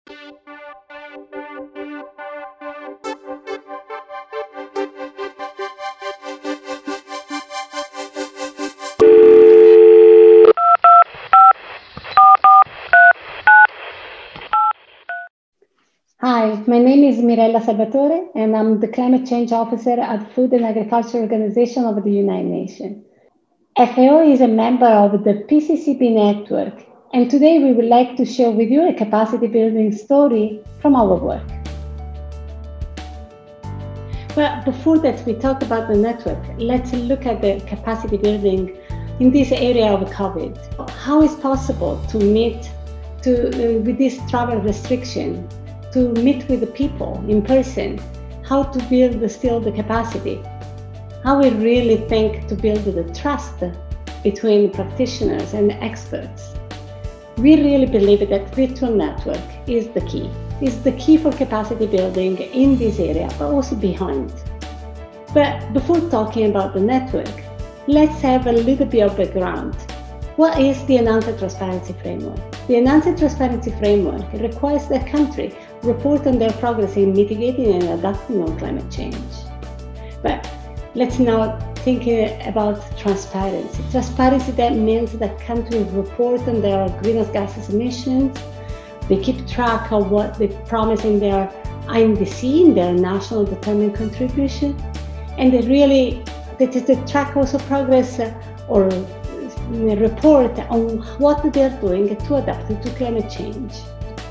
Hi, my name is Mirella Salvatore, and I'm the Climate Change Officer at Food and Agriculture Organization of the United Nations. FAO is a member of the PCCB network, and today we would like to share with you a capacity building story from our work. But before that, we talk about the network. Let's look at the capacity building in this area of COVID. How is possible to meet with this travel restriction, to meet with the people in person, how to build still the capacity, how we really think to build the trust between practitioners and experts. We really believe that virtual network is the key for capacity building in this area, but also behind. But before talking about the network, let's have a little bit of background. What is the Enhanced Transparency Framework? The Enhanced Transparency Framework requires that countries report on their progress in mitigating and adapting on climate change. But let's now think about transparency. Transparency, that means that countries report on their greenhouse gases emissions. They keep track of what they promise in their INDC, in their national determined contribution, and they track also progress or report on what they're doing to adapt to climate change.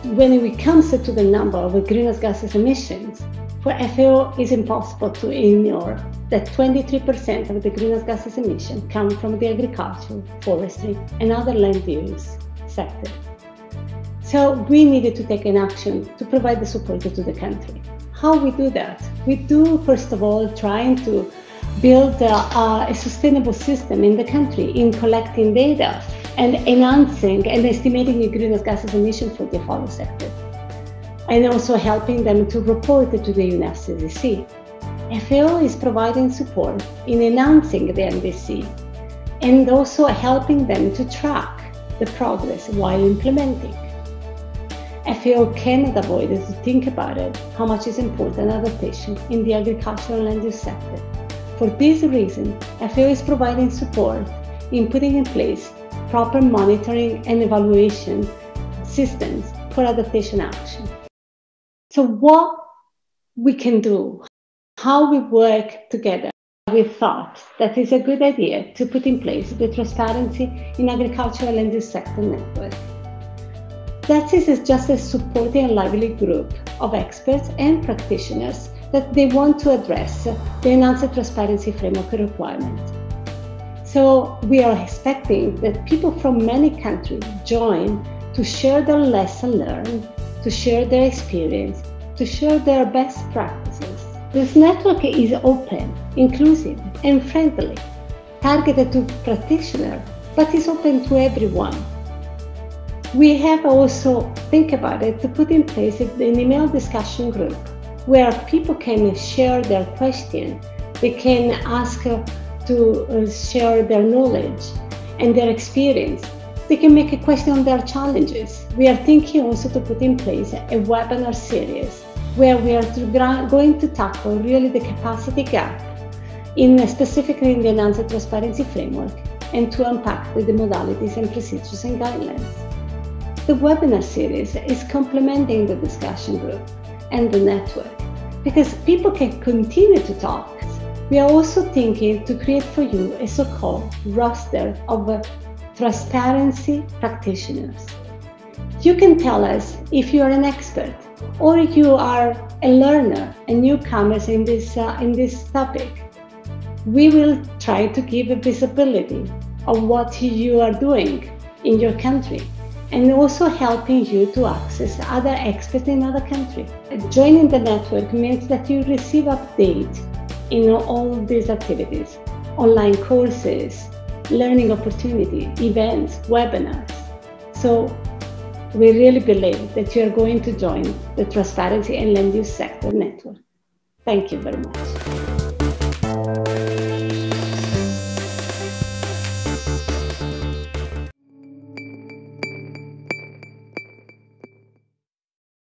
When it comes to the number of greenhouse gases emissions, for FAO it's impossible to ignore that 23% of the greenhouse gases emissions come from the agriculture, forestry, and other land use sector. So we needed to take an action to provide the support to the country. How we do that? We do, first of all, trying to build a sustainable system in the country in collecting data and enhancing and estimating the greenhouse gases emissions for the AFOLU sector, and also helping them to report to the UNFCCC. FAO is providing support in enhancing the NDC and also helping them to track the progress while implementing. FAO cannot avoid to think about it, how much is important adaptation in the agricultural land use sector. For this reason, FAO is providing support in putting in place proper monitoring and evaluation systems for adaptation action. So what we can do, how we work together, we thought that it's a good idea to put in place the Transparency in Agricultural Land Use Sector Network. That is just a supporting and lively group of experts and practitioners that they want to address the Enhanced Transparency Framework requirement. So we are expecting that people from many countries join to share their lessons learned, to share their experience, to share their best practices. This network is open, inclusive, and friendly, targeted to practitioners, but is open to everyone. We have also think about it to put in place an email discussion group where people can share their questions, they can ask to share their knowledge and their experience. They can make a question on their challenges. We are thinking also to put in place a webinar series where we are going to tackle really the capacity gap, specifically in the Enhanced Transparency Framework, and to unpack the modalities and procedures and guidelines. The webinar series is complementing the discussion group and the network because people can continue to talk. We are also thinking to create for you a so-called roster of transparency practitioners. You can tell us if you are an expert or if you are a learner and newcomers in this topic. We will try to give a visibility of what you are doing in your country and also helping you to access other experts in other countries. Joining the network means that you receive updates in all these activities, online courses, learning opportunity, events, webinars. So we really believe that you are going to join the Transparency and Land Use Sector Network. Thank you very much.